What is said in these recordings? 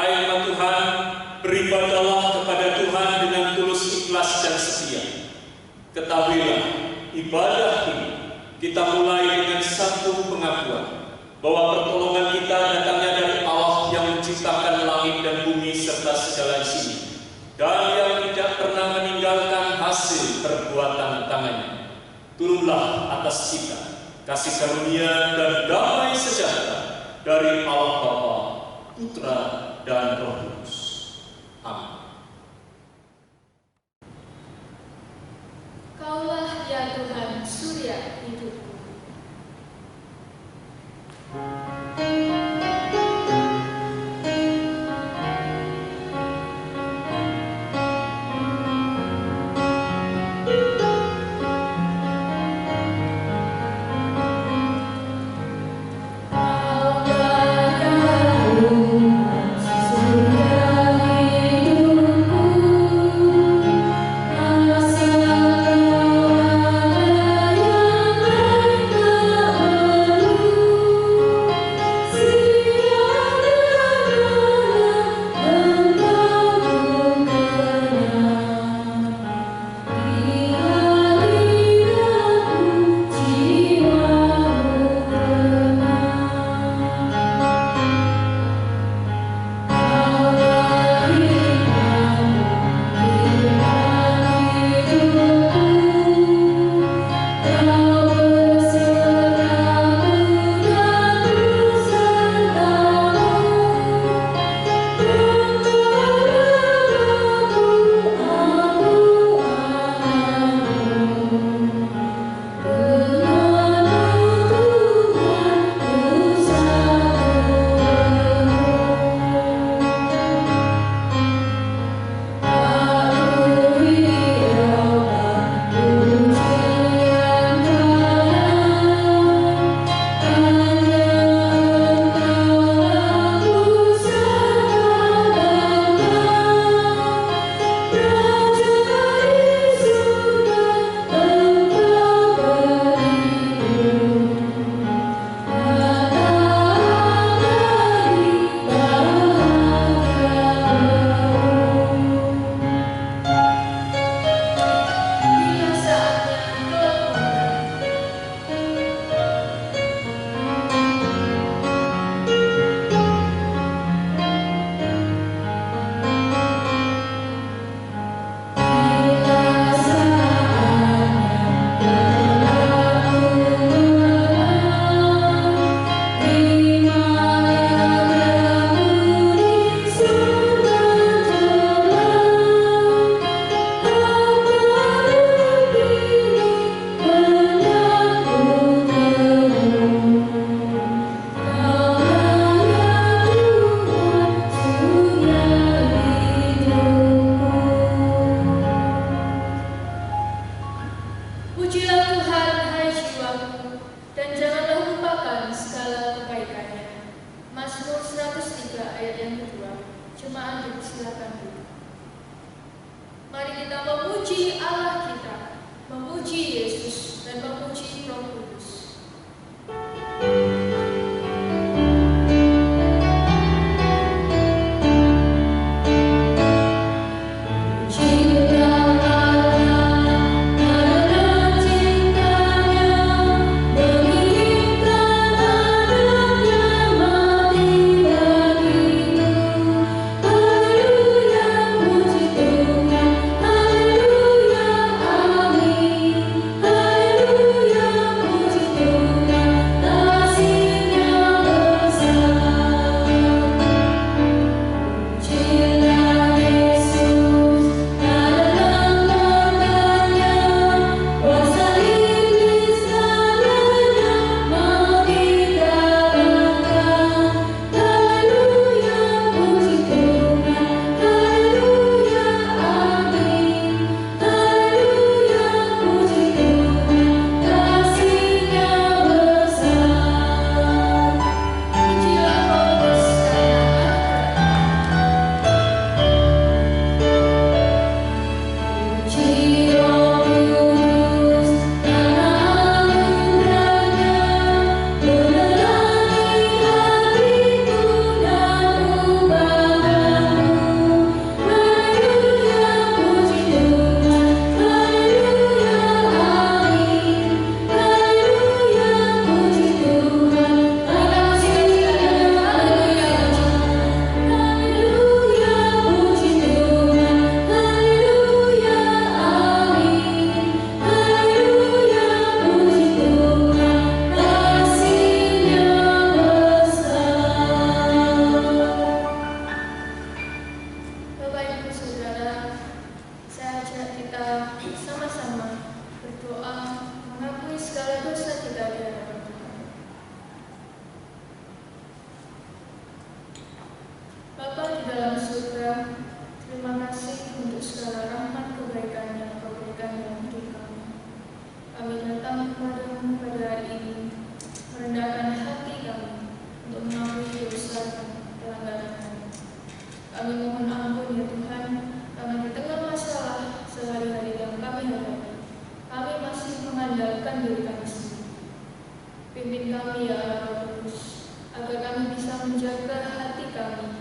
Hai umat Tuhan, beribadahlah kepada Tuhan dengan tulus, ikhlas, dan setia. Ketahuilah, ibadah ini kita mulai dengan satu pengakuan bahwa pertolongan kita datangnya dari Allah yang menciptakan langit dan bumi serta segala isinya, dan yang tidak pernah meninggalkan hasil perbuatan tangannya. Turunlah atas kita kasih karunia dan damai sejahtera dari Allah Bapa, Putra, dan Roh Kudus. Amin. Kaulah ya Tuhan, surya hidupku. Haleluya, Kami mohon ampun ya Tuhan, karena di tengah masalah sehari-hari yang kami hadapi, kami masih mengandalkan diri kami sendiri. Pimpin kami ya Allah Roh Kudus, agar kami bisa menjaga hati kami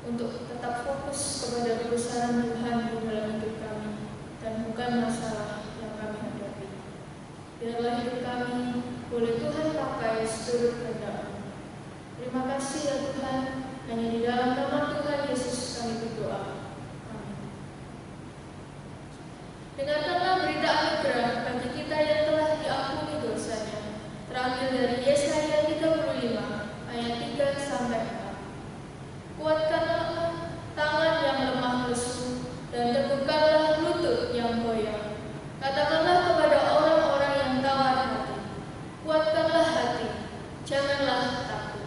untuk tetap fokus kepada kebesaran Tuhan di dalam hidup kami dan bukan masalah yang kami hadapi. Biarlah hidup kami boleh Tuhan pakai seturut kehendak-Mu. Terima kasih ya Tuhan, hanya di dalam nama Tuhan Yesus kami berdoa. Amin. Dengarkanlah berita anugerah bagi kita yang telah diampuni dosanya, terambil dari Yesaya 35 ayat 3 sampai 4. Kuatkanlah tangan yang lemah lesu dan teguhkanlah lutut yang goyah. Katakanlah kepada orang-orang yang tawar hati, kuatkanlah hati, janganlah takut.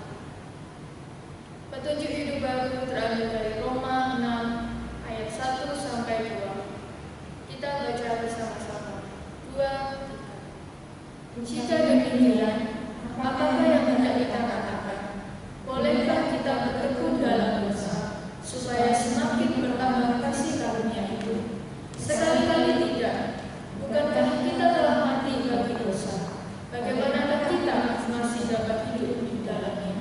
Petunjuk hidup baru terambil dari Roma 6 ayat 1 sampai 2. Kita baca bersama-sama. 2, 3. Jika demikian, apakah yang hendak kita katakan? Bolehkah kita bertekun dalam dosa, supaya semakin bertambah kasih karunia itu? Sekali-kali tidak. Bukankah kita telah mati bagi dosa? Bagaimanakah kita masih dapat hidup di dalamnya?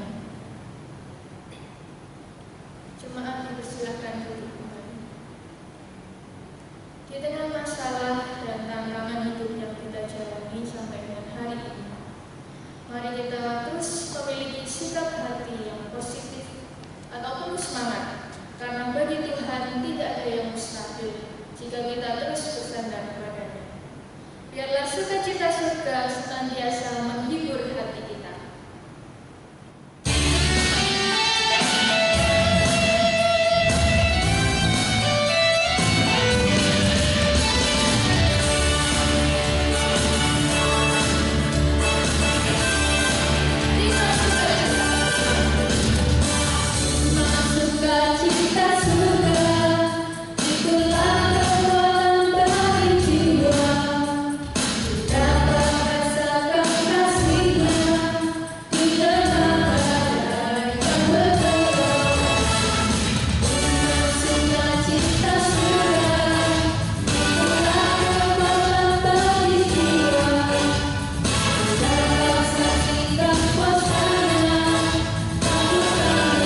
Jemaat dipersilakan duduk kembali. Di tengah masalah dan tantangan hidup yang kita jalani sampai dengan hari ini, mari kita terus memiliki sikap hati yang positif ataupun semangat, karena bagi Tuhan tidak ada yang mustahil jika kita terus bersandar kepada-Nya. Biarlah sukacita surga senantiasa menghibur hati kita. Sukacita surga, itulah kekuatan bagi jiwa. Dapat rasakan kasih-Nya di tengah badai yang bergetar. Sukacita surga, itulah kekuatan bagi jiwa. Dapat saksikan kuasa-Nya. Dapat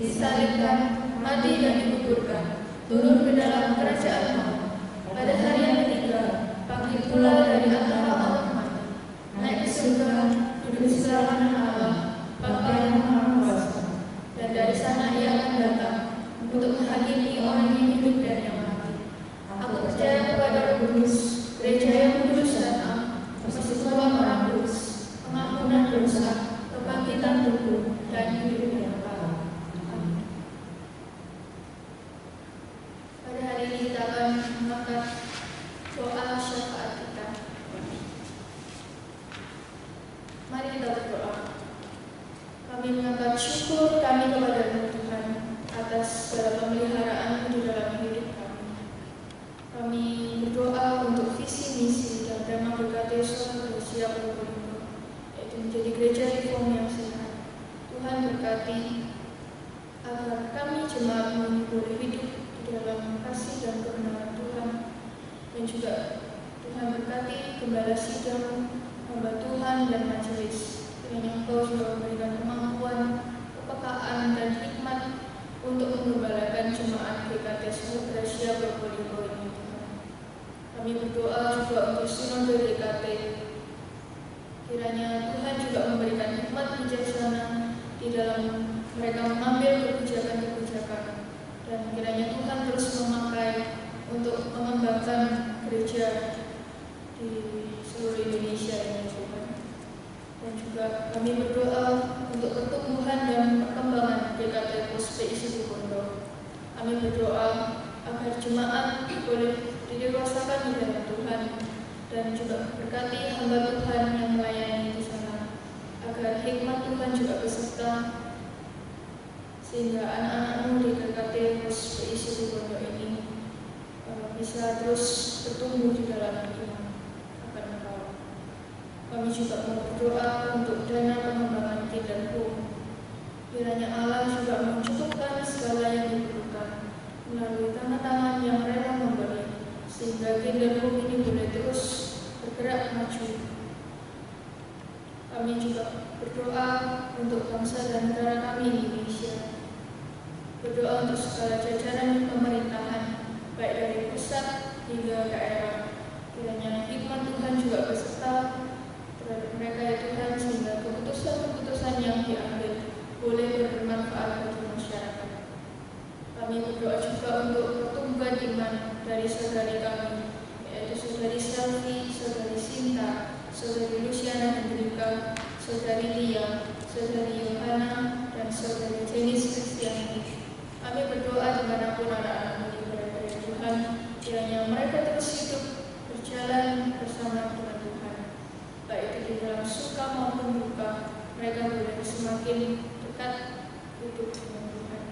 disalibkan, mati dan dikuburkan, turun ke dalam kerajaan maut. Pada hari yang ketiga, bangkit pula dari antara orang mati, naik ke surga, duduk di sebelah kanan Allah, Bapa yang Maha Kuasa. Dan dari sana ia akan datang untuk menghakimi orang yang hidup dan yang mati. Aku percaya kepada Roh Kudus, gereja yang kudus dan am, persekutuan orang kudus, pengampunan dosa, kebangkitan tubuh, dan hidup yang kekal. Amin. Pada hari ini kita akan mengangkat doa syafaat kita. Mari kita berdoa. Kami mengangkat syukur kami kepada Tuhan atas segala pemeliharaan di dalam hidup kami. Kami berdoa untuk visi misi dan tema berkati suatu Gereja Probolinggo, yaitu menjadi gereja reform yang sehat. Tuhan berkati agar kami jemaat ini boleh hidup di dalam kasih dan kebenaran Tuhan, dan juga Tuhan berkati gembala sidang, hamba Tuhan dan majelis. Kiranya Engkau juga memberikan kemampuan, kepekaan dan hikmat untuk menggembalakan jemaat GKT Gereja Probolinggo ini. Kami berdoa juga untuk sinode GKT. Kiranya Tuhan juga memberikan hikmat bijaksana di dalam mereka mengambil kebijakan-kebijakan, dan kiranya Tuhan terus memakai untuk mengembangkan gereja di seluruh Indonesia ini, Tuhan. Dan juga kami berdoa untuk pertumbuhan dan perkembangan GKT POSPE Situbondo. Kami berdoa agar jemaat boleh didewasakan di dalam Tuhan, dan juga berkati hamba Tuhan yang melayani di sana, agar hikmat Tuhan juga beserta, sehingga anak-anakmu di GKT POSPE Situbondo ini bisa terus bertumbuh di dalam iman akan Engkau. Kami juga mau berdoa untuk dana pengembangan Kinderhome. Kiranya Allah juga mencukupkan segala yang diperlukan melalui tangan-tangan yang rela memberi, sehingga Kinderhome ini boleh terus bergerak maju. Kami juga berdoa untuk bangsa dan negara kami Indonesia. Berdoa untuk segala jajaran pemerintahan, baik dari pusat hingga daerah. Kiranya hikmat Tuhan juga beserta terhadap mereka, ya Tuhan, sehingga keputusan-keputusan yang diambil boleh bermanfaat bagi masyarakat. Kami berdoa juga untuk pertumbuhan iman dari saudari kami, yaitu saudari Selvi, saudari Sinta, saudari Luciana Hendrika, saudari Lia, saudari Yohana, dan saudari Jenis Kristiani. Kami berdoa dimanapun anak-anak ini berada, ya Tuhan, kiranya mereka terus hidup berjalan bersama dengan Tuhan, baik itu di dalam suka maupun duka. Mereka boleh semakin dekat hidup dengan Tuhan.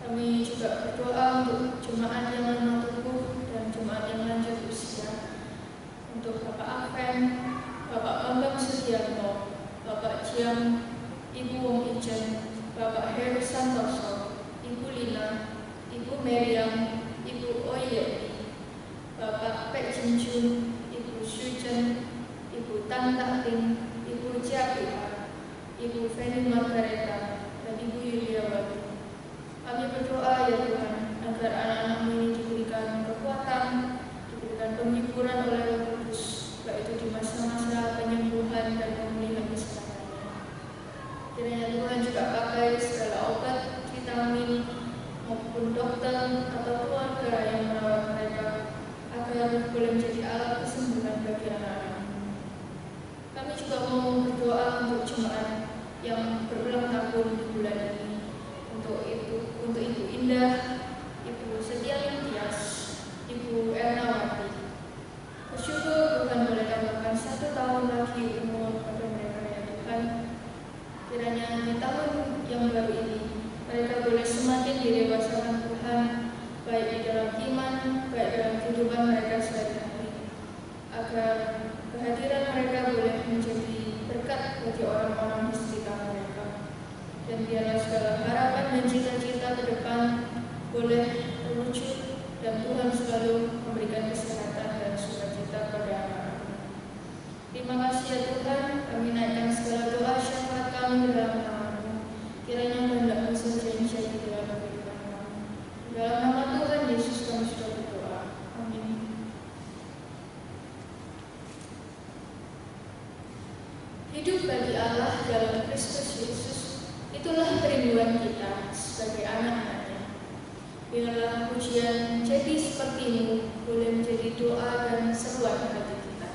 Kami juga berdoa untuk jemaat yang lemah tubuh dan jemaat yang lanjut usia, untuk Bapak Afen, Bapak Bambang Sugiarto, Bapak Jiang, Ibu Wong Ijen, Bapak Heru Santoso, Ibu Lina, Ibu Meriam, Ibu Oye, Bapak Pek Jinjun, Ibu Sujen, Ibu Tan Taktin, Ibu Japiha, Ibu Feni Margareta, dan Ibu Yuliawati. Kami berdoa, ya Tuhan, agar anak-anak ini diberikan kekuatan, diberikan penghiburan oleh Roh Kudus, baik itu di masa-masa penyembuhan dan pemulihan kesehatannya. Kiranya Tuhan juga pakai segala obat, vitamin, maupun dokter atau keluarga yang merawat mereka, agar boleh menjadi alat kesembuhan bagi anak-anak. Kami juga mau berdoa untuk jemaat yang berulang tahun di bulan ini, untuk Ibu Indah, Ibu Setia Lintias, Ibu Ernawati. Bersyukur Tuhan boleh tambahkan 1 tahun lagi umur pada mereka, ya Tuhan. Kiranya di tahun yang baru ini mereka boleh semakin didewasakan Tuhan, baik di dalam iman, baik dalam kehidupan mereka sehari-hari, agar kehadiran mereka boleh menjadi berkat bagi orang-orang di sekitar mereka. Dan biarlah segala harapan dan cita-cita ke depan boleh terwujud, dan Tuhan selalu memberikan kesehatan dan sukacita pada anak-anak. Terima kasih, ya Tuhan, kami naikkan segala doa syafaat kami dalam nama-Mu. Kiranya kehendak Dalam nama Tuhan Yesus kami sudah berdoa. Amin. Hidup bagi Allah dalam Kristus Yesus, itulah kerinduan kita sebagai anak-anaknya. Biarlah pujian jadi sepertimu boleh menjadi doa dan seruan hati kita.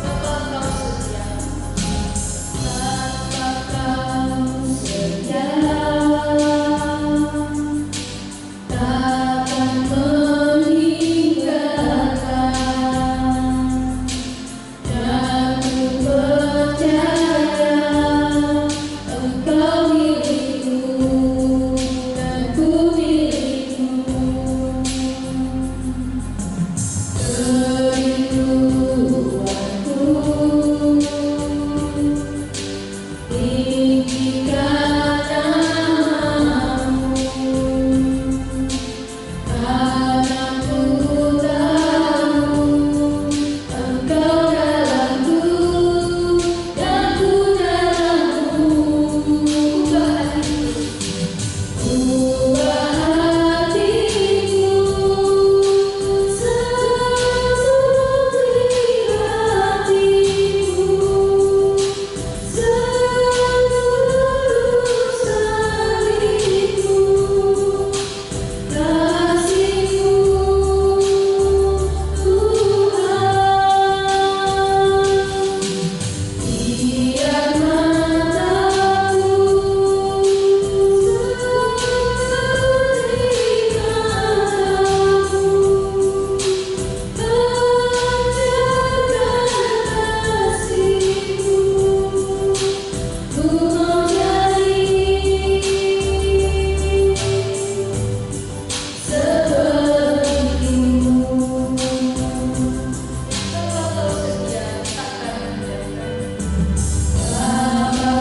Bapa kau setia, Bapa kau setia, takkan meninggalkan, dan ku percaya Engkau milikku dan ku milikmu. Kerinduanku tinggikan namamu, karena ku tahu Engkau dalamku dan ku dalammu. Ubah hatiku seperti hatimu, setulus hatimu, kasih-Mu Tuhan. Biar mataku seperti matamu, pancarkan kasih-Mu. Ku mau jadi seperti-Mu. Bapa kau setia takkan meninggalkan. Bapa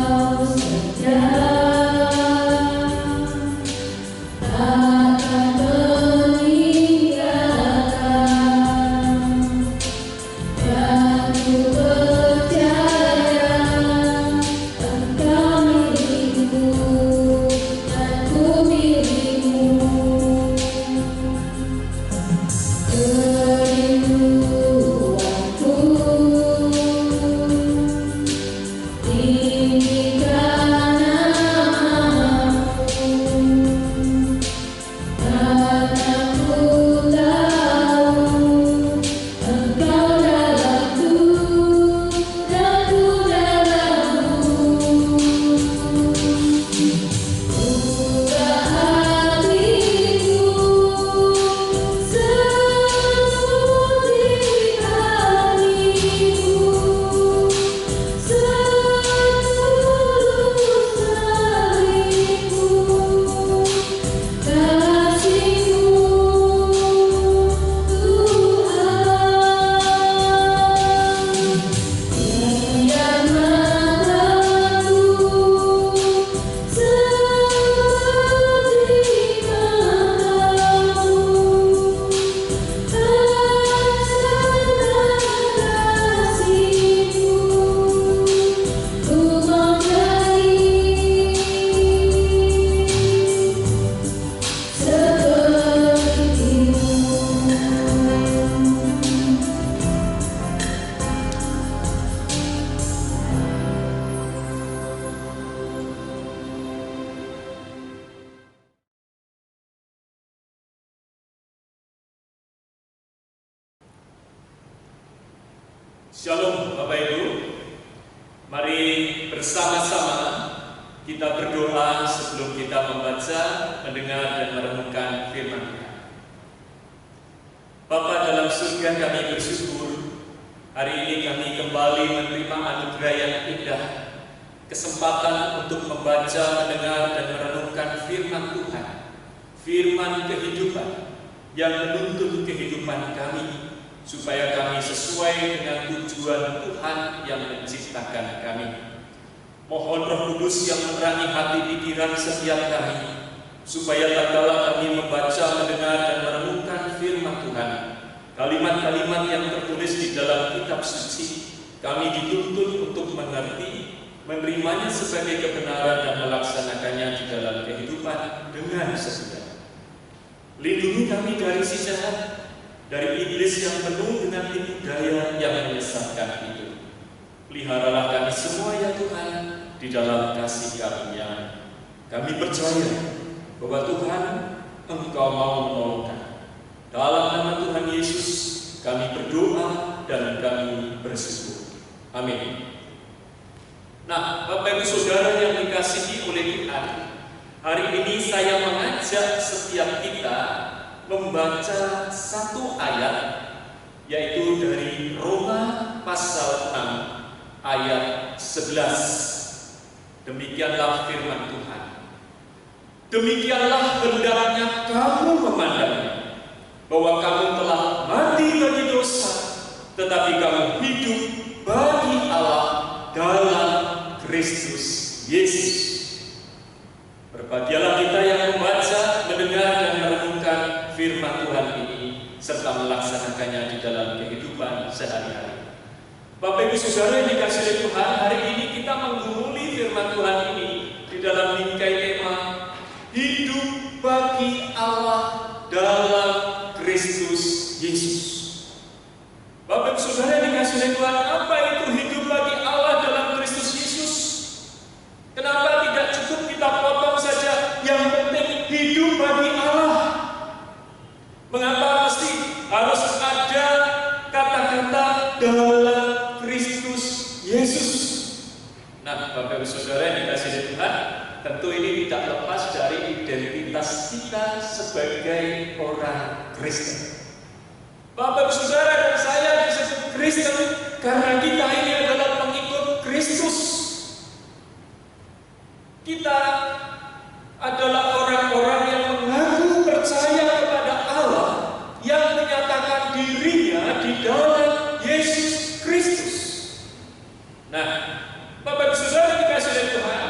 kau setia, takkan meninggalkan, dan ku percaya Engkau milikku dan ku milikmu. Kerinduanku tinggikan namamu, karena ku tahu Engkau dalamku dan ku dalammu. Ubah hatiku seperti hatimu, setulus hatimu, kasih-Mu Tuhan. Biar mataku seperti matamu, pancarkan kasih-Mu. Ku mau jadi seperti-Mu. Shalom Bapak Ibu. Mari bersama-sama kita berdoa sebelum kita membaca, mendengar dan merenungkan firman Tuhan. Bapa dalam surga, kami bersyukur hari ini kami kembali menerima anugerah yang indah, kesempatan untuk membaca, mendengar dan merenungkan firman Tuhan, firman kehidupan yang menuntun kehidupan kami, supaya kami sesuai dengan tujuan Tuhan yang menciptakan kami. Mohon Roh Kudus yang menerangi hati pikiran setiap kami, supaya tatkala kami membaca, mendengar dan merenungkan firman Tuhan, kalimat-kalimat yang tertulis di dalam kitab suci, kami dituntut untuk mengerti, menerimanya sebagai kebenaran dan melaksanakannya di dalam kehidupan dengan setia. Lindungi kami dari si jahat, dari iblis yang penuh dengan tipu daya yang menyesatkan itu. Peliharalah kami semua ya Tuhan di dalam kasih karunia. Kami percaya bahwa Tuhan Engkau mau menolong kami. Dalam nama Tuhan Yesus kami berdoa dan kami bersyukur. Amin. Nah, Bapak Ibu Saudara yang dikasihi oleh Tuhan, hari ini saya mengajak setiap kita membaca satu ayat, yaitu dari Roma pasal 6 ayat 11. Demikianlah firman Tuhan. Demikianlah hendaknya kamu memandangnya, bahwa kamu telah mati bagi dosa, tetapi kamu hidup bagi Allah dalam Kristus Yesus. Berbahagialah kita yang membaca, mendengar, dan merenungkan firman Tuhan ini, serta melaksanakannya di dalam kehidupan sehari-hari. Bapak Ibu Saudara yang dikasihi oleh Tuhan, hari ini kita menggumuli firman Tuhan ini di dalam bingkai tema hidup bagi Allah dalam Kristus Yesus. Bapak Ibu Saudara yang dikasihi oleh Tuhan, apa itu hidup bagi Allah dalam Kristus Yesus? Kenapa tidak cukup kita potong saja yang penting hidup bagi Allah? Mengapa mesti harus ada kata-kata dalam Kristus Yesus? Nah, Bapak Ibu Saudara yang dikasihi oleh Tuhan, tentu ini tidak lepas dari identitas kita sebagai orang Kristen. Bapak Ibu Saudara dan saya disebut Kristen karena kita ini adalah pengikut Kristus. Kita adalah orang-orang yang mengaku percaya kepada Allah yang menyatakan dirinya di dalam Yesus Kristus. Nah, Bapak Ibu Saudara dikasihi oleh Tuhan,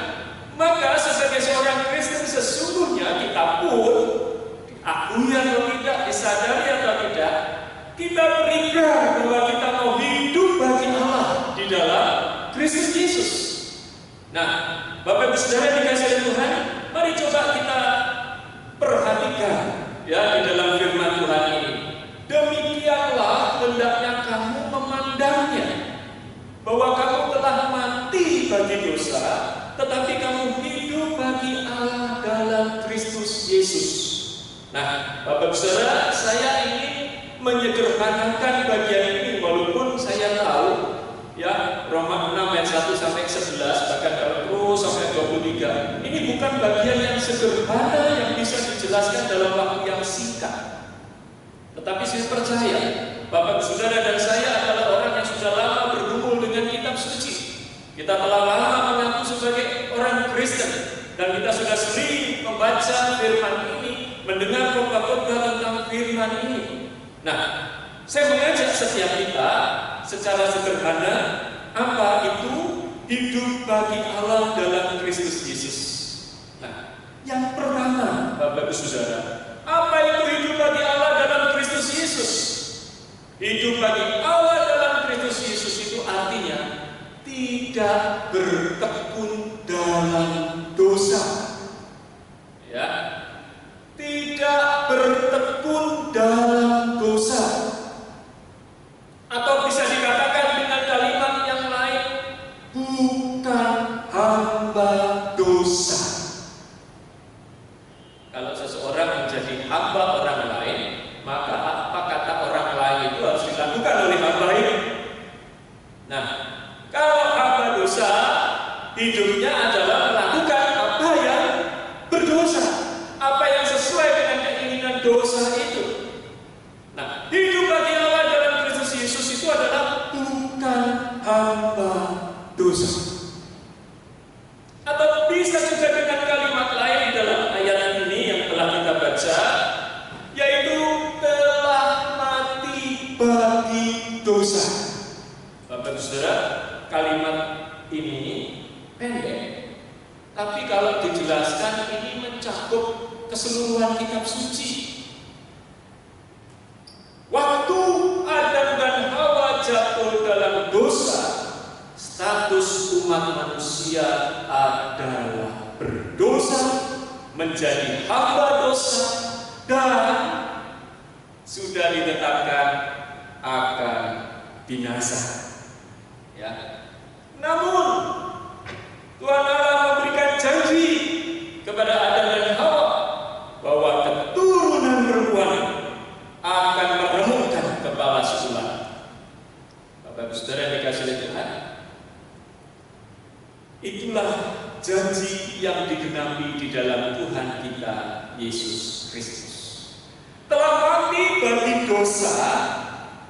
maka sebagai seorang Kristen sesungguhnya kita pun diakui atau tidak, disadari atau tidak, kita berikan bahwa kita mau hidup bagi Allah di dalam Kristus Yesus. Nah, Bapak Ibu Saudara dikasihi oleh Tuhan, mari coba kita perhatikan ya di dalam firman Tuhan ini. Demikianlah hendaknya kamu memandangnya, bahwa kamu telah mati bagi dosa, tetapi kamu hidup bagi Allah dalam Kristus Yesus. Nah, Bapak Ibu Saudara, saya ingin menyederhanakan bagian ini, walaupun saya tahu ya Roma 6 ayat 1 sampai 11, bahkan terus sampai 23. Ini bukan bagian yang sederhana yang bisa dijelaskan dalam waktu yang singkat. Tetapi saya percaya Bapak Saudara dan saya adalah orang yang sudah lama bergumul dengan kitab suci. Kita telah lama mengaku sebagai orang Kristen, dan kita sudah sering membaca firman ini, mendengar khotbah-khotbah tentang firman ini. Nah, saya mengajak setiap kita secara sederhana, apa itu hidup bagi Allah dalam Kristus Yesus? Nah, yang pertama, Bapak Ibu Saudara, apa itu hidup bagi Allah dalam Kristus Yesus? Hidup bagi Allah dalam Kristus Yesus itu artinya tidak bertekun dalam dosa. Ya, tidak bertekun dalam dosa. Atau bisa dikatakan dengan kalimat yang lain, bukan hamba dosa. Kalau seseorang menjadi hamba orang lain, maka apa kata orang lain itu harus dilakukan oleh hamba ini. Nah, kalau hamba dosa, hidupnya adalah melakukan apa yang berdosa, apa yang sesuai dengan keinginan dosa itu. Nah, hidup bagi Allah dalam Kristus Yesus itu adalah bukan hamba dosa. Atau bisa juga dengan kalimat lain dalam ayat ini yang telah kita baca, yaitu telah mati bagi dosa. Bapak Saudara, kalimat ini pendek, tapi kalau dijelaskan ini mencakup keseluruhan kitab suci. Waktu manusia adalah berdosa, menjadi hamba dosa, dan sudah ditetapkan akan binasa. Ya. Namun Tuhan Allah memberikan janji kepada Adam dan Hawa bahwa keturunan perempuan akan meremukkan kepala si ular. Bapak Saudara yang dikasihi oleh Tuhan, itulah janji yang digenapi di dalam Tuhan kita Yesus Kristus. Telah mati bagi dosa,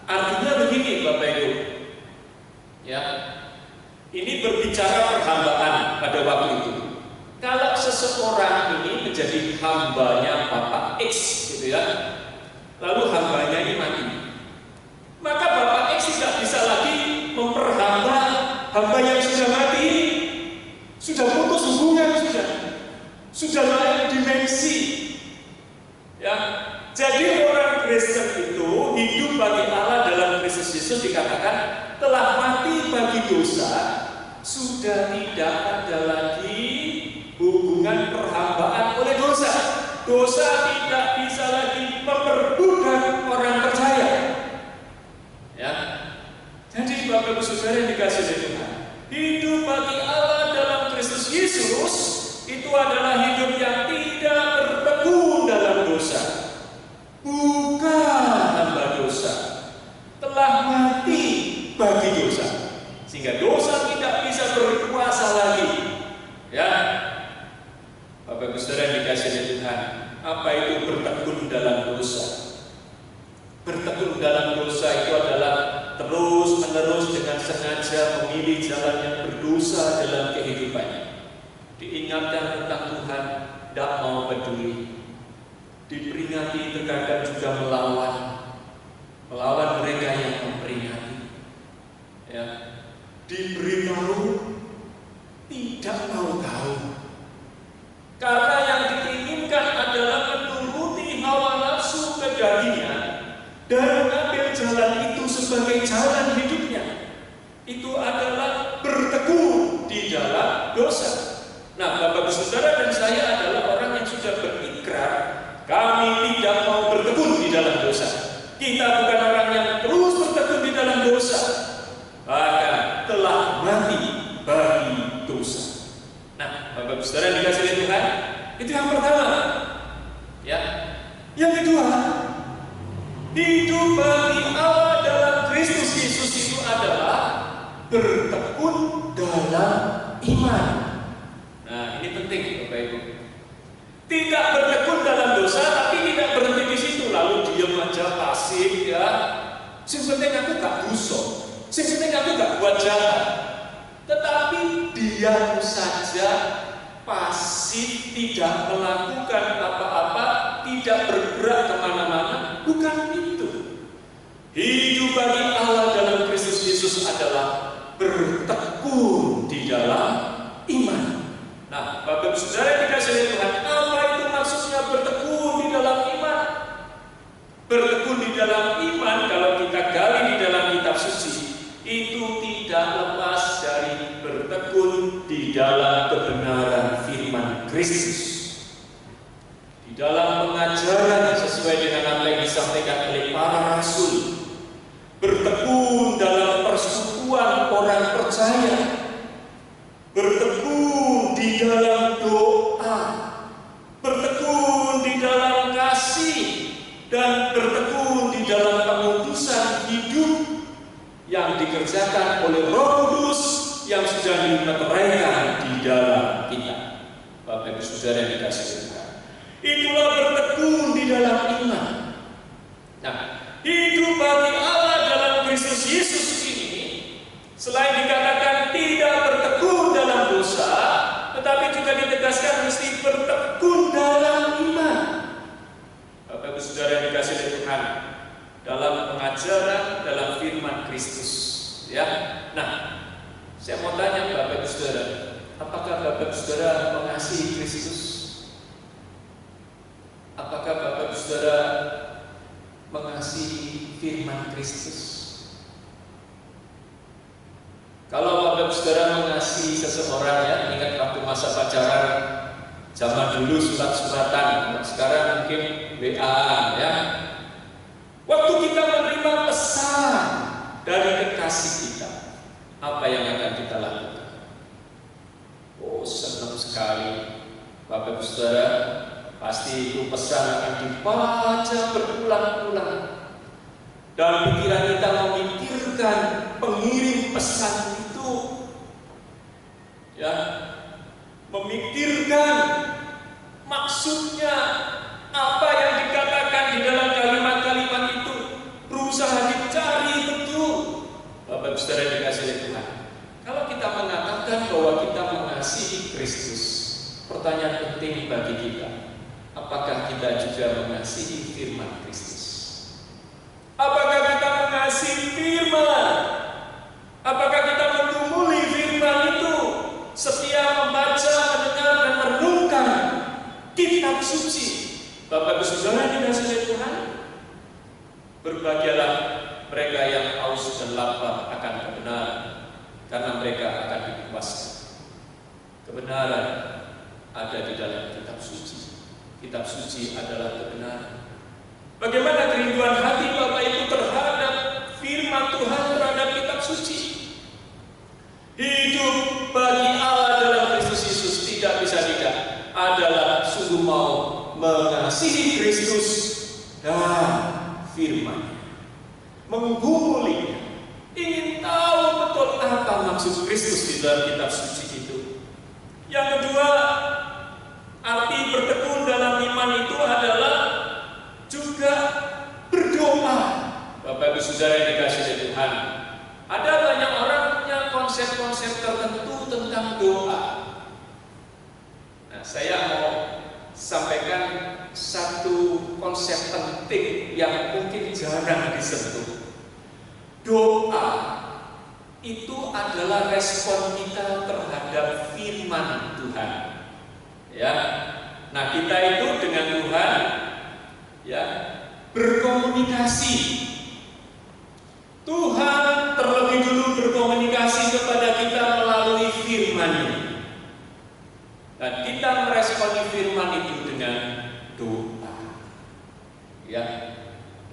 artinya begini Bapak Ibu. Ya. Ini berbicara perhambaan pada waktu itu. Kalau seseorang ini menjadi hambanya Bapak X gitu ya, lalu hambanya ini mati, maka Bapak X tidak bisa lagi memperhamba hamba yang sudah mati. Sudah putus hubungan, sudah lain dimensi. Ya, jadi orang Kristen itu hidup bagi Allah dalam Kristus Yesus dikatakan telah mati bagi dosa, sudah tidak ada lagi hubungan perhambaan oleh dosa. Dosa tidak bisa lagi memperbudak orang percaya. Ya, jadi Bapak Ibu Saudara yang dikasihi oleh Tuhan, hidup bagi Allah dalam Kristus Yesus itu adalah hidup yang tidak bertekun dalam dosa, bukan hamba dosa, telah mati bagi dosa, sehingga dosa tidak bisa berkuasa lagi. Ya, Bapak Ibu Saudara yang dikasihi oleh Tuhan, apa itu bertekun dalam dosa? Bertekun dalam dosa itu adalah terus-menerus dengan sengaja memilih jalan yang berdosa dalam kehidupannya. Diingatkan tentang Tuhan, tidak mau peduli. Diperingati, terkadang juga melawan mereka yang memperingati. Ya. Diberitahu, tidak mau tahu. Karena yang diinginkan adalah menuruti hawa nafsu kedagingan dan mengambil jalan itu sebagai jalan hidupnya. Itu adalah bertekun di dalam dosa. Nah, Bapak Saudara dan saya adalah orang yang sudah berikrar, kami tidak mau bertekun di dalam dosa. Kita bukan orang yang terus bertekun di dalam dosa, bahkan telah mati bagi dosa. Nah, Bapak Saudara dikasihi oleh Tuhan, itu yang pertama. Ya. Yang kedua, hidup bagi Allah dalam Kristus Yesus itu adalah bertekun dalam iman. Nah, ini penting Bapak Ibu. Tidak bertekun dalam dosa, tapi tidak berhenti di situ lalu diam aja pasif ya. Sing penting aku gak busuk, sing penting aku gak buat jahat. Tetapi diam saja, pasif, tidak melakukan apa-apa, tidak bergerak kemana-mana, bukan itu. Hidup bagi Allah dalam Kristus Yesus adalah bertekun di dalam iman. Nah, Bapak Saudara yang dikasihi oleh Tuhan, apa itu maksudnya bertekun di dalam iman? Bertekun di dalam iman, kalau kita gali di dalam kitab suci, itu tidak lepas dari bertekun di dalam kebenaran firman Kristus. Di dalam pengajaran sesuai dengan apa yang disampaikan oleh para rasul, bertekun dalam persekutuan orang percaya, bertekun di dalam doa, bertekun di dalam kasih, dan bertekun di dalam pengudusan hidup yang dikerjakan oleh Roh Kudus yang sudah dimeteraikan di dalam kita. Bapak Ibu Saudara yang dikasihi Tuhan, itulah bertekun di dalam iman. Nah, hidup bagi Allah dalam Kristus Yesus ini, selain dikatakan tidak bertekun dalam dosa, tetapi juga ditegaskan mesti bertekun dalam iman. Bapak Ibu Saudara yang dikasihi oleh Tuhan, dalam pengajaran dalam firman Kristus, ya. Nah, saya mau tanya Bapak Ibu Saudara, apakah Bapak Ibu Saudara mengasihi Kristus? Apakah Bapak Ibu Saudara mengasihi firman Kristus? Kalau Bapak Ibu Bapak Saudara mengasihi seseorang, ya, ingat waktu masa pacaran, zaman dulu surat-suratan, sekarang mungkin WA-an, ya. Waktu kita menerima pesan dari kekasih kita, apa yang akan kita lakukan? Oh, senang sekali, Bapak Ibu Saudara. Pasti itu pesan akan dibaca berulang-ulang, dan pikiran kita memikirkan pengirim pesan itu, ya, memikirkan maksudnya apa yang dikatakan di dalam kalimat-kalimat itu, berusaha dicari betul. Bapak Ibu Saudara dikasihi oleh Tuhan, kalau kita mengatakan bahwa kita mengasihi Kristus, pertanyaan penting bagi kita, apakah kita juga mengasihi firman Kristus? Apakah kita mengasihi firman? Apakah kita menumuli firman itu setiap membaca, mendengar, dan merenungkan kitab suci? Bapak Ibu Saudara dikasihi oleh Tuhan, berbahagialah mereka yang haus dan lapar akan kebenaran, karena mereka akan dipuaskan. Kebenaran ada di dalam kitab suci. Kitab suci adalah kebenaran. Bagaimana kerinduan hati Bapak Ibu terhadap firman Tuhan, terhadap kitab suci? Hidup bagi Allah dalam Kristus Yesus tidak bisa tidak adalah sungguh mau mengasihi Kristus dan firman, menggumulinya, ingin tahu betul apa maksud Kristus di dalam kitab suci itu. Yang kedua, arti bertekun dalam iman itu adalah juga berdoa. Bapak Ibu Saudara yang dikasihi oleh Tuhan, ada banyak orang punya konsep-konsep tertentu tentang doa. Nah, saya mau sampaikan satu konsep penting yang mungkin jarang disentuh. Doa itu adalah respon kita terhadap firman Tuhan. Ya, nah kita itu dengan Tuhan, ya, berkomunikasi. Tuhan terlebih dulu berkomunikasi kepada kita melalui firman-Nya, dan kita meresponi firman itu dengan doa. Ya,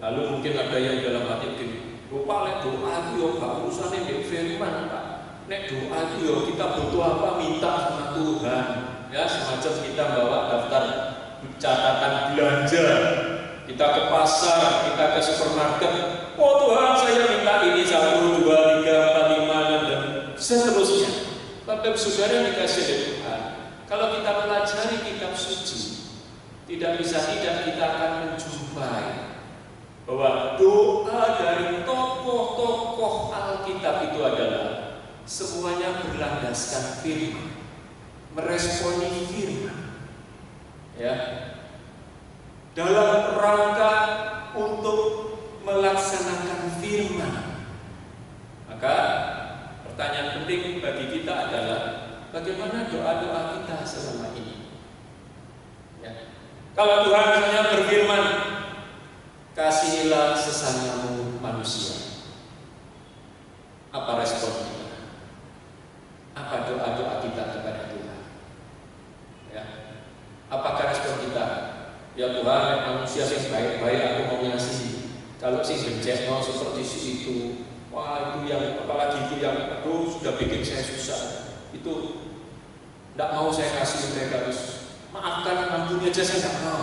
lalu mungkin ada yang dalam hati begini, Pak, nek doa itu ya gak urusannya dengan firman, Pak. Nek doa itu ya kita butuh apa, minta sama Tuhan. Ya, semacam kita bawa daftar catatan belanja, kita ke pasar, kita ke supermarket. Oh Tuhan, saya minta ini 1, 2, 3, 4, 5, dan seterusnya. Bapak Ibu Saudara yang dikasihi oleh Tuhan, kalau kita pelajari kitab suci, tidak bisa tidak kita akan menjumpai bahwa doa dari tokoh-tokoh Alkitab itu adalah semuanya berlandaskan firman, meresponi firman, ya, dalam rangka untuk melaksanakan firman. Maka pertanyaan penting bagi kita adalah bagaimana doa-doa kita selama ini, ya. Kalau Tuhan misalnya berfirman, kasihilah sesamamu manusia, apa respon kita? Apa doa-doa kita kepada Tuhan? Ya. Apakah respon kita? Ya Tuhan, manusia yang baik-baik aku mau mengasihi. Kalau sih bencet mau seperti itu, wah itu yang, apalagi itu yang aduh sudah bikin saya susah. Itu tidak mau saya kasih mereka, terus maafkan, ampuni aja saya tidak mau.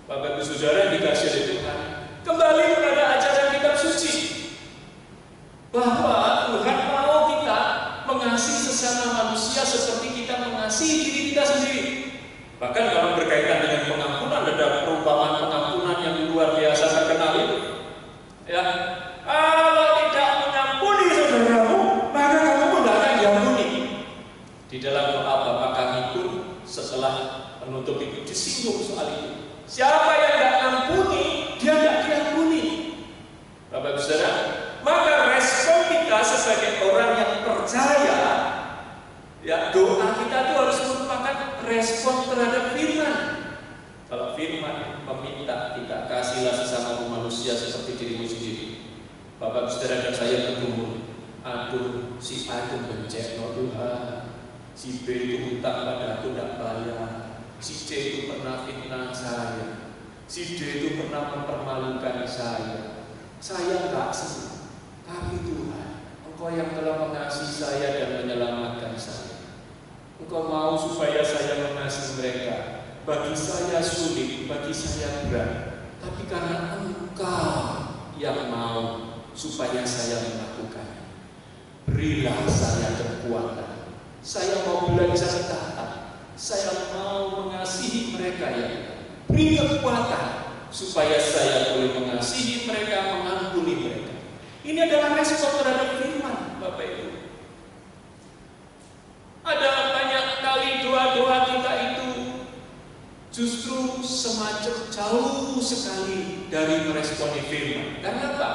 Bapak Ibu Saudara dikasihi oleh Tuhan, kembali kepada ajaran kitab suci bahwa Tuhan mau kita mengasihi sesama manusia seperti kita mengasihi diri kita sendiri. Bahkan kalau berkaitan dengan pengampunan, ada perumpamaan pengampunan yang luar biasa terkenal itu, ya, kalau tidak mengampuni saudaramu, maka kamu pun tidak akan diampuni. Di dalam doa Bapa Kami pun setelah menutup itu disinggung soal itu. Siapa yang tidak mengampuni, dia tidak diampuni. Bapak Ibu Saudara, maka respon kita sebagai orang yang percaya, ya, doa kita itu harus merupakan respon terhadap firman. Kalau firman meminta kita kasihilah sesama manusia seperti dirimu sendiri, Bapak Ibu Saudara dan saya bergumul, aduh si A itu bencet no Tuhan, si B itu utang pada aku tidak bayar, si C itu pernah fitnah saya, si D itu pernah mempermalukan saya nggak senang. Tapi Tuhan, Engkau yang telah mengasihi saya dan menyelamatkan saya, Engkau mau supaya saya mengasihi mereka. Bagi saya sulit, bagi saya berat, tapi karena Engkau yang mau supaya saya melakukan, berilah saya kekuatan. Saya mau belajar taat, saya mau mengasihi mereka ya. Beri kekuatan supaya saya boleh mengasihi mereka, mengampuni mereka. Ini adalah respon terhadap firman, Bapak Ibu. Ada banyak kali doa-doa kita itu justru semacam jauh sekali dari meresponi firman. Karena apa?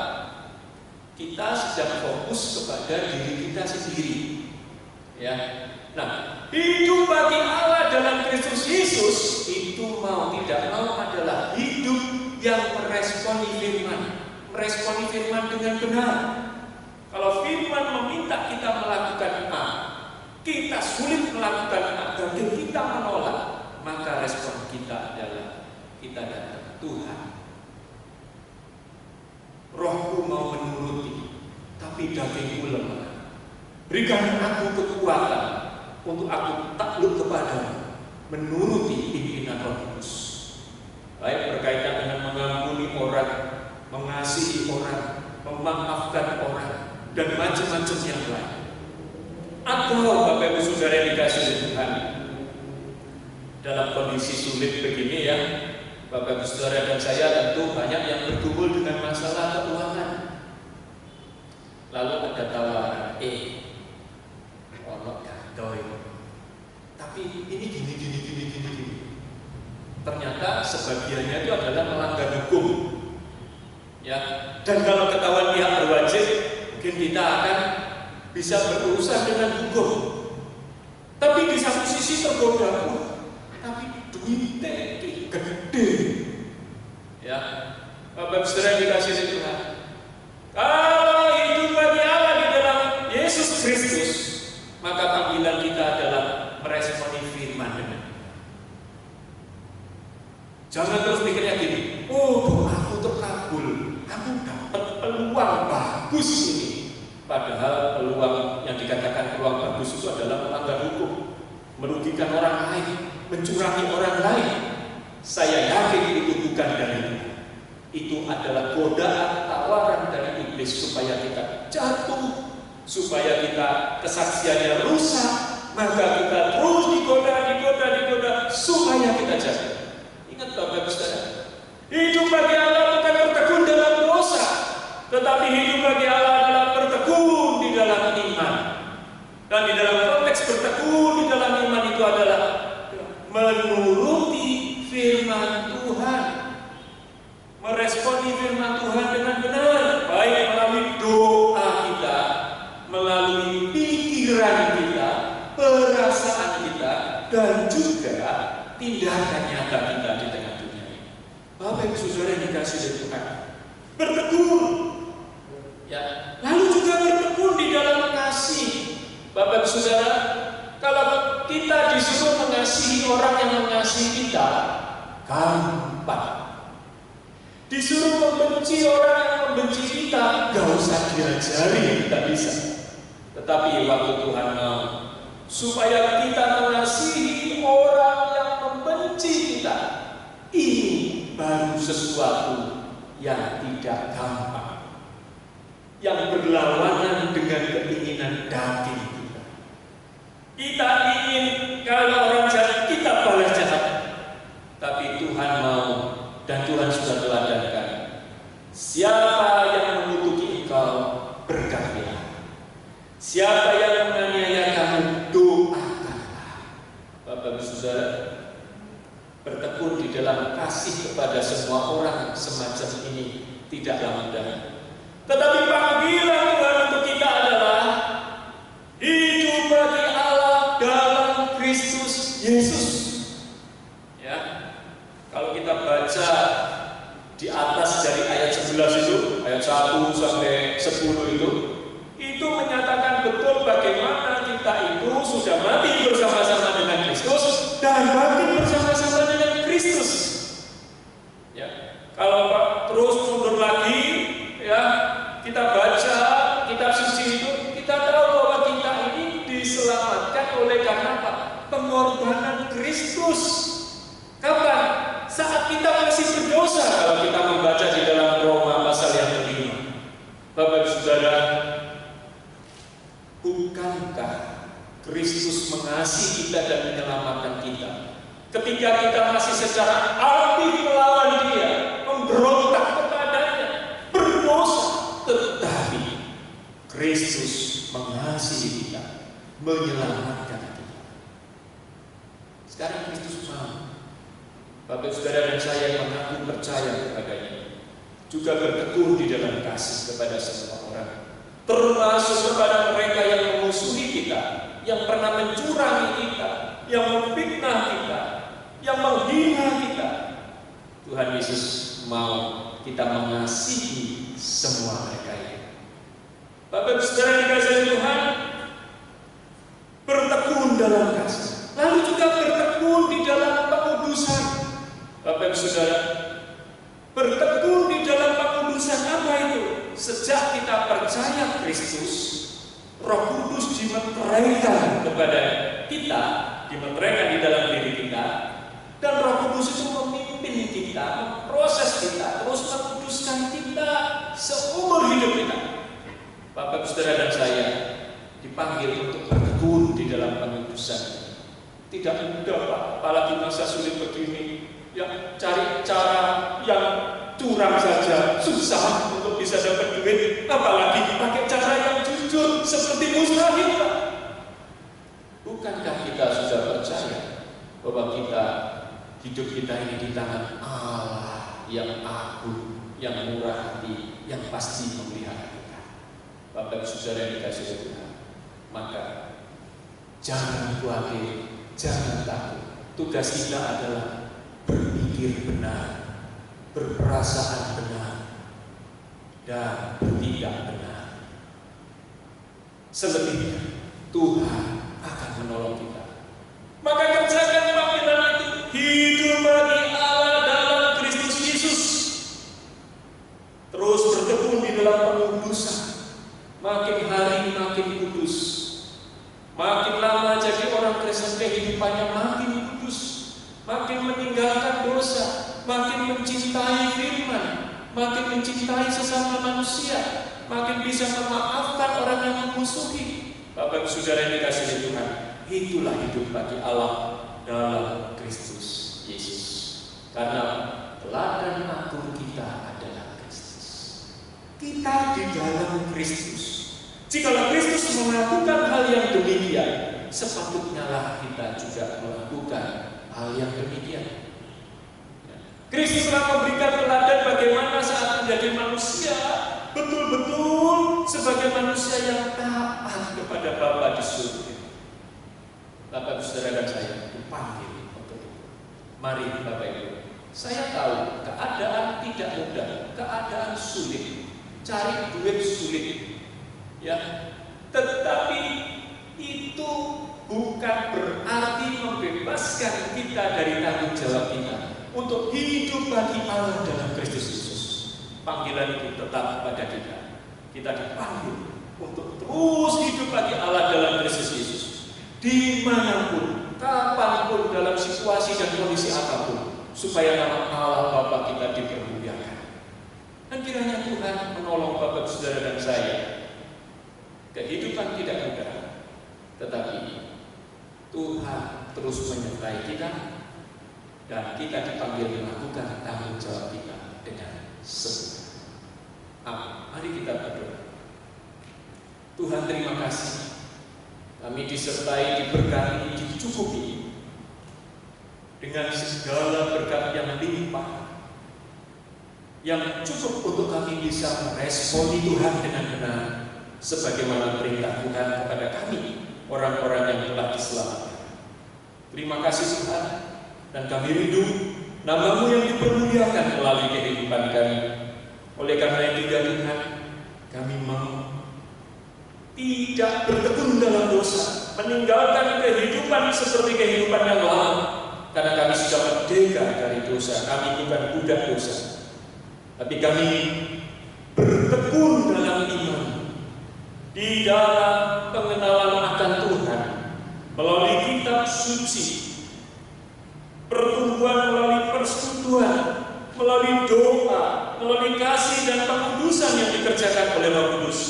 Kita sedang fokus kepada diri kita sendiri. Ya. Nah, hidup bagi Allah dalam Kristus Yesus itu mau tidak mau adalah hidup yang meresponi firman. Meresponi firman dengan benar. Kalau firman meminta kita melakukan A, kita sulit melakukan A dan kita menolak, maka respon kita adalah kita datang, Tuhan, Rohku mau menuruti, tapi dagingku lemah. Berikan aku kekuatan untuk aku takluk kepadamu, menuruti pimpinan Roh Kudus. Baik berkaitan dengan mengampuni orang, mengasihi orang, memaafkan orang, dan macam-macam yang lain. Atau Bapak Ibu Saudara yang dikasihi Tuhan, dalam kondisi sulit begini ya, Bapak Ibu Saudara dan saya tentu banyak yang bergumul dengan masalah keuangan. Lalu ada tawaran, ono gadoy. Tapi ini gini. Ternyata sebagiannya itu adalah melanggar hukum. Ya, dan kalau ketahuan pihak berwajib, mungkin kita akan bisa berurusan dengan hukum. Tapi di satu sisi tergoda, tapi duitnya gede. Ya, Bapak Saudara dikasihi Tuhan. Kalau hidup bagi Allah di dalam Yesus Kristus, maka panggilan kita adalah meresponi firman dengan. Jangan terus pikirnya gini, doaku terkabul, aku dapat peluang bagus ini. Padahal peluang yang dikatakan peluang bagus itu adalah melanggar hukum, merugikan orang lain, mencurangi orang lain. Saya yakin itu bukan dari Tuhan. Itu adalah godaan, tawaran dari iblis supaya kita jatuh, supaya kita kesaksiannya rusak, maka kita terus digoda, supaya kita jatuh. Ingat Bapak Saudara, hidup bagi Allah bukan bertekun dalam dosa, tetapi hidup bagi Allah adalah bertekun di dalam iman. Dan di dalam konteks bertekun di dalam iman itu adalah menuruti firman Tuhan, meresponi firman Tuhan dengan benar, baik melalui doa kita, melalui pikiran kita, perasaan kita, dan juga tindakan nyata kita di tengah dunia ini. Bapak Ibu Saudara yang dikasihi Tuhan, bertekun, ya, lalu juga bertekun di dalam kasih. Bapak Ibu Saudara, kalau kita disuruh mengasihi orang yang mengasihi kita, gampang. Disuruh membenci orang yang membenci kita, gak usah diajari, kita bisa. Tetapi waktu Tuhan mau supaya kita mengasihi orang yang membenci kita, ini baru sesuatu yang tidak gampang, yang berlawanan dengan keinginan daging kita. Kita ingin kalau orang jahat kita balas jahat, tapi Tuhan mau dan Tuhan sudah teladankan. Siapa yang mengutuki engkau, berkatilah. Siapa yang menganiaya kamu, doakanlah. Bapak Ibu Saudara, bertekun di dalam kasih kepada semua orang semacam ini tidaklah mudah. Tetapi panggilan Tuhan untuk kita adalah hidup bagi Allah dalam Kristus Yesus. Ya, kalau kita baca di atas dari ayat 11 itu, ayat 1 sampai 10 itu menyatakan pengorbanan Kristus. Kapan? Saat kita masih berdosa. Kalau kita membaca di dalam Roma pasal yang kelima, Bapak Saudara, bukankah Kristus mengasihi kita dan menyelamatkan kita ketika kita masih secara aktif melawan Dia, memberontak kepadanya, berdosa, tetapi Kristus mengasihi kita, menyelamatkan kita. Sekarang Kristus mau Bapak Saudara dan saya yang mengaku percaya kepadanya juga bertekun di dalam kasih kepada semua orang, termasuk kepada mereka yang memusuhi kita, yang pernah mencurangi kita, yang memfitnah kita, yang menghina kita. Tuhan Yesus mau kita mengasihi semua mereka ini. Bapak Saudara dikasihi Tuhan, bertekun dalam kasih, lalu juga bertekun di dalam pengudusan. Bapak Saudara, bertekun di dalam pengudusan apa itu? Sejak kita percaya Kristus, Roh Kudus dimeteraikan kepada kita, dimeteraikan di dalam diri kita, dan Roh Kudus itu memimpin kita, memproses kita, terus menguduskan kita seumur hidup kita. Bapak Saudara dan saya dipanggil untuk bertekun di dalam pengudusan. Tidak mudah, Pak, apalagi masa sulit begini. Ya, cari cara yang curang saja susah untuk bisa dapat duit, apalagi pakai cara yang jujur seperti mustahil, Pak. Bukankah kita sudah percaya bahwa hidup kita ini di tangan Allah yang agung, yang murah hati, yang pasti memelihara kita? Bapak Saudara yang dikasihi Tuhan, maka jangan khawatir, jangan takut. Tugas kita adalah berpikir benar, berperasaan benar, dan bertindak benar. Selebihnya Tuhan akan menolong kita. Maka kerjakan panggilan itu, hidup bagi Allah dalam Kristus Yesus. Terus bertekun di dalam pengudusan, makin hari makin kudus, makin lama jadi orang Kristen kehidupannya makin kudus, makin meninggalkan dosa, makin mencintai firman, makin mencintai sesama manusia, makin bisa memaafkan orang yang memusuhi. Bapak Saudara yang dikasihi Tuhan, itulah hidup bagi Allah dalam Kristus Yesus. Karena teladan agung kita adalah Kristus. Kita di dalam Kristus. Jikalau Kristus melakukan hal yang demikian, sepatutnya lah kita juga melakukan hal yang demikian. Kristus telah memberikan teladan bagaimana saat menjadi manusia betul-betul sebagai manusia yang taat kepada Bapa di surga. Bapak Saudara dan saya dipanggil untuk itu. Mari Bapak Ibu, saya tahu keadaan tidak mudah, keadaan sulit, cari duit sulit, ya. Tetapi itu bukan berarti membebaskan kita dari tanggung jawab kita untuk hidup bagi Allah dalam Kristus Yesus. Panggilan itu tetap pada kita. Kita dipanggil untuk terus hidup bagi Allah dalam Kristus Yesus. Dimanapun, kapanpun, dalam situasi dan kondisi apapun, supaya nama Allah Bapa kita dipermuliakan. Dan kiranya Tuhan menolong Bapak Saudara dan saya. Kehidupan tidak mudah, tetapi Tuhan terus menyertai kita, dan kita dipanggil melakukan tanggung jawab kita dengan sempurna. Amin. Mari kita berdoa. Tuhan, terima kasih. Kami disertai, diberkati, dicukupi dengan segala berkat yang limpah, yang cukup untuk kami bisa meresponi Tuhan dengan benar, sebagaimana perintah Tuhan kepada kami, orang-orang yang telah diselamatkan. Terima kasih Tuhan, dan kami rindu nama-Mu yang dipermuliakan melalui kehidupan kami. Oleh karena itu ya Tuhan, kami mau tidak bertekun dalam dosa, meninggalkan kehidupan seperti kehidupan yang lama, karena kami sudah merdeka dari dosa. Kami bukan budak dosa, tapi kami bertekun dalam iman, di dalam pengenalan akan Tuhan melalui kitab suci, pertumbuhan melalui persekutuan, melalui doa, melalui kasih dan pengudusan yang dikerjakan oleh Roh Kudus.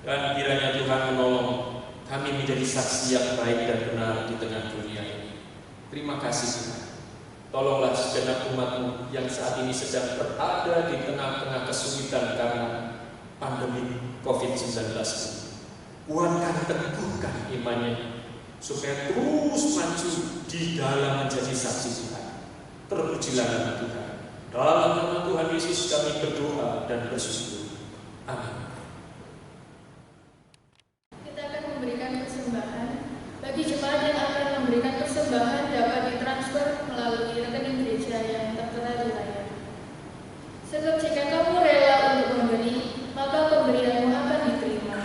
Dan kiranya Tuhan menolong kami menjadi saksi yang baik dan benar di tengah dunia ini. Terima kasih Tuhan. Tolonglah segenap umat-Mu yang saat ini sedang berada di tengah-tengah kesulitan karena pandemi COVID-19. Kuatkan, teguhkan imannya, supaya terus maju di dalam menjadi saksi Tuhan. Terpujilah nama Tuhan. Dalam nama Tuhan Yesus kami berdoa dan bersyukur. Amin. Kita akan memberikan persembahan. Bagi jemaat yang akan memberikan persembahan dapat ditransfer melalui rekening gereja yang tertera di layar. Sebab jika kamu rela untuk memberi, maka pemberianmu akan diterima.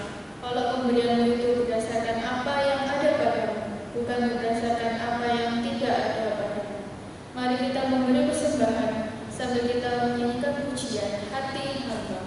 Kalau pemberianmu itu berdasarkan apa yang ada padamu, bukan berdasarkan apa yang tidak ada padamu. Mari kita memberi persembahan sambil kita menyanyikan pujian hati hamba.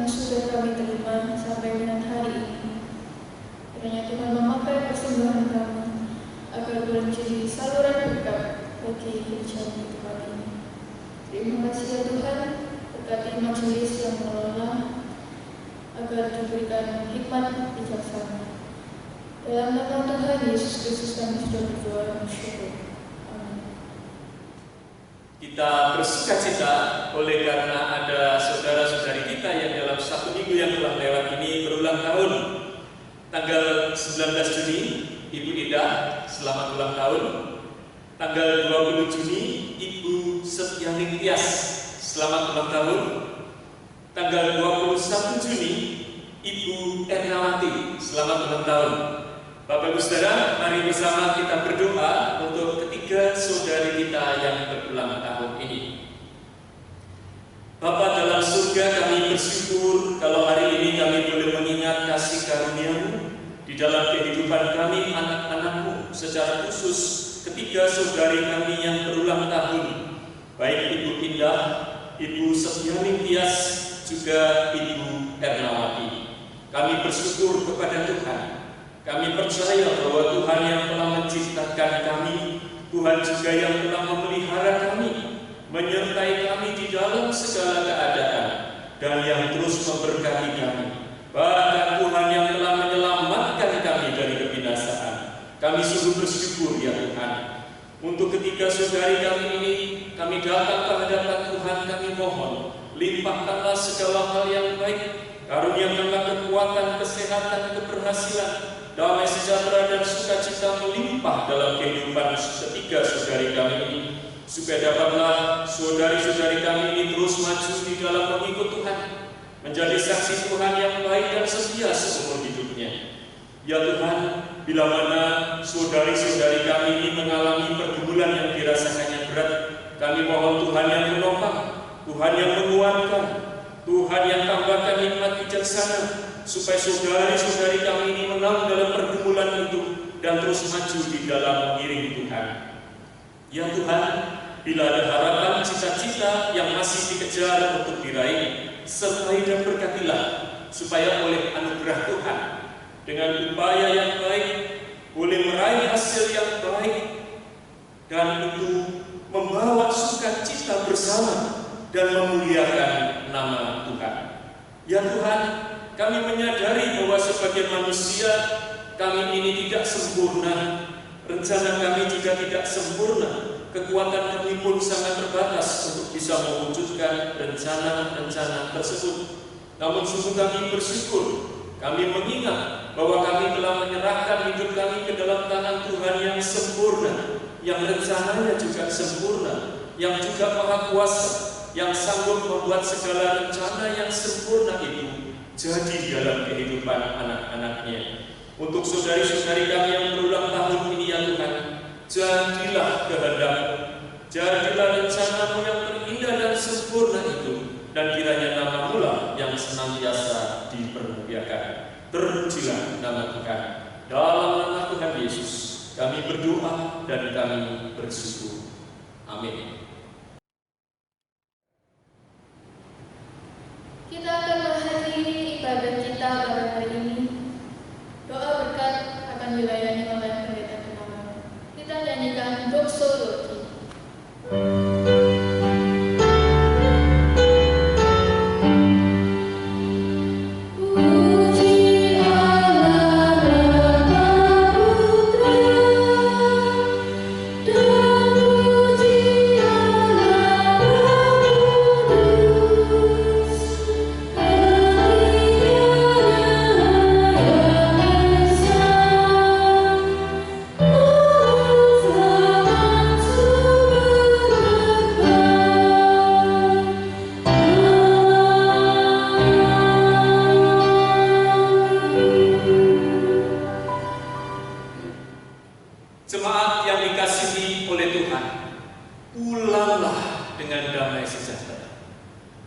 yang sudah kami terima sampai dengan hari ini. Kiranya Tuhan memakai persembahan kami agar menjadi saluran berkat bagi gereja di tempat ini. Terima kasih ya Tuhan, berkati majelis yang mengelola agar diberikan hikmat bijaksana. Dalam nama Tuhan Yesus Kristus kami sudah berdoa dan bersyukur. Amin. Kita bersukacita oleh karena ada saudara-saudari kita yang dalam 1 minggu yang telah lewat ini berulang tahun. Tanggal 19 Juni, Ibu Ida, selamat ulang tahun. Tanggal 20 Juni, Ibu Setyaning Tias, selamat ulang tahun. Tanggal 21 Juni, Ibu Ernawati, selamat ulang tahun. Bapak Ibu Saudara, mari bersama kita berdoa untuk ketiga saudari kita yang berulang tahun ini. Bapa dalam surga, kami bersyukur kalau hari ini kami boleh mengingat kasih karunia-Mu di dalam kehidupan kami anak-anak-Mu, secara khusus ketiga saudari kami yang berulang tahun, baik Ibu Indah, Ibu Setyaning Tias, juga Ibu Ernawati. Kami bersyukur kepada Tuhan. Kami percaya bahwa Tuhan yang telah menciptakan kami, Tuhan juga yang telah memelihara kami, menyertai kami di dalam segala keadaan, dan yang terus memberkati kami. Bahkan Tuhan yang telah menyelamatkan kami dari kebinasaan. Kami sungguh bersyukur ya Tuhan. Untuk ketiga saudari kami ini, kami datang ke hadapan Tuhan, kami mohon, limpahkanlah segala hal yang baik, karuniakanlah kekuatan, kesehatan, keberhasilan, damai sejahtera dan sukacita melimpah dalam kehidupan ketiga saudari kami ini, supaya dapatlah saudari-saudari kami ini terus maju di dalam mengikut Tuhan, menjadi saksi Tuhan yang baik dan setia seumur hidupnya. Ya Tuhan, bila mana saudari-saudari kami ini mengalami pergumulan yang dirasakannya berat, kami mohon Tuhan yang menopang, Tuhan yang menguatkan, Tuhan yang tambahkan hikmat bijaksana, supaya saudari-saudari kami ini menang dalam pergumulan itu dan terus maju di dalam mengiring Tuhan. Ya Tuhan, bila ada harapan, cita-cita yang masih dikejar untuk diraih, sertai dan berkatilah, supaya oleh anugerah Tuhan, dengan upaya yang baik, boleh meraih hasil yang baik, dan itu membawa sukacita bersama dan memuliakan nama Tuhan. Ya Tuhan, kami menyadari bahwa sebagai manusia kami ini tidak sempurna, rencana kami juga tidak sempurna, kekuatan kami pun sangat terbatas untuk bisa mewujudkan rencana-rencana tersebut. Namun sungguh kami bersyukur, kami mengingat bahwa kami telah menyerahkan hidup kami ke dalam tangan Tuhan yang sempurna, yang rencananya juga sempurna, yang juga maha kuasa, yang sanggup membuat segala rencana yang sempurna itu jadi dalam kehidupan anak-anaknya. Untuk saudari-saudari kami yang berulang tahun ini ya Tuhan, jadilah kehendak-Mu, jadilah rencana-Mu yang terindah dan sempurna itu, dan kiranya nama-Mu lah yang senantiasa dipermuliakan. Terpujilah nama Tuhan. Dalam nama Tuhan Yesus kami berdoa dan kami bersyukur. Amin. Kita akan menghadiri ibadah kita pada hari ini. Doa berkat akan dilayani oleh pendeta Tuhan. Kita nyanyikan doxology.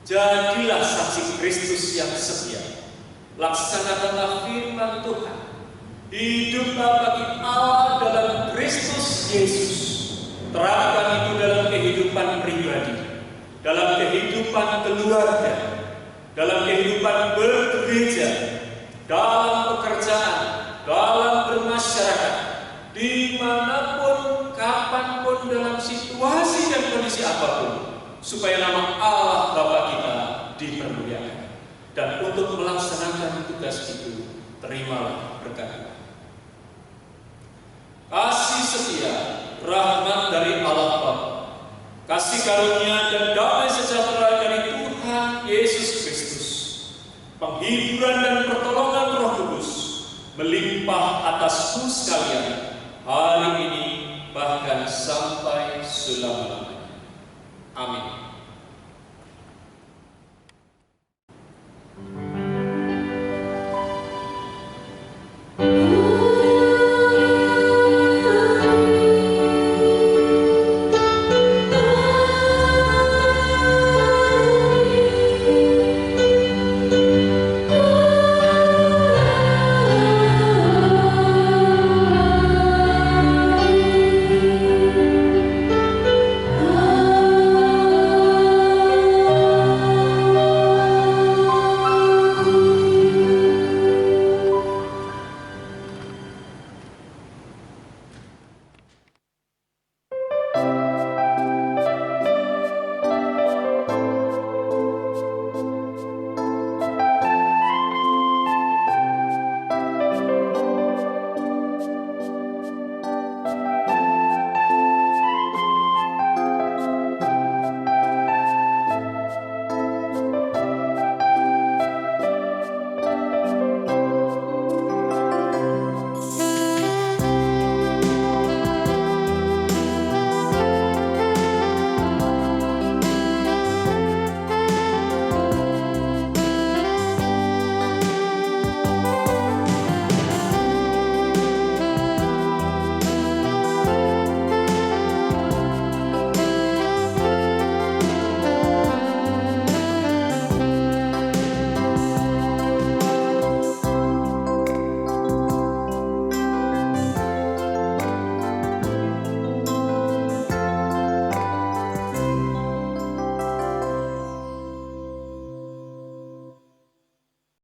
Jadilah saksi Kristus yang setia. Laksanakanlah firman Tuhan. Hiduplah bagi Allah dalam Kristus Yesus. Terapkan itu dalam kehidupan pribadi, dalam kehidupan keluarga, dalam kehidupan bergereja, dalam pekerjaan, dalam bermasyarakat, dimanapun, kapanpun, dalam situasi dan kondisi apapun, supaya nama Allah Bapa kita dipermuliakan. Dan untuk melaksanakan tugas itu, terimalah berkat. Kasih setia, rahmat dari Allah Bapa, kasih karunia dan damai sejahtera dari Tuhan Yesus Kristus, penghiburan dan pertolongan Roh Kudus melimpah atasmu sekalian hari ini bahkan sampai selama-lamanya. Amin.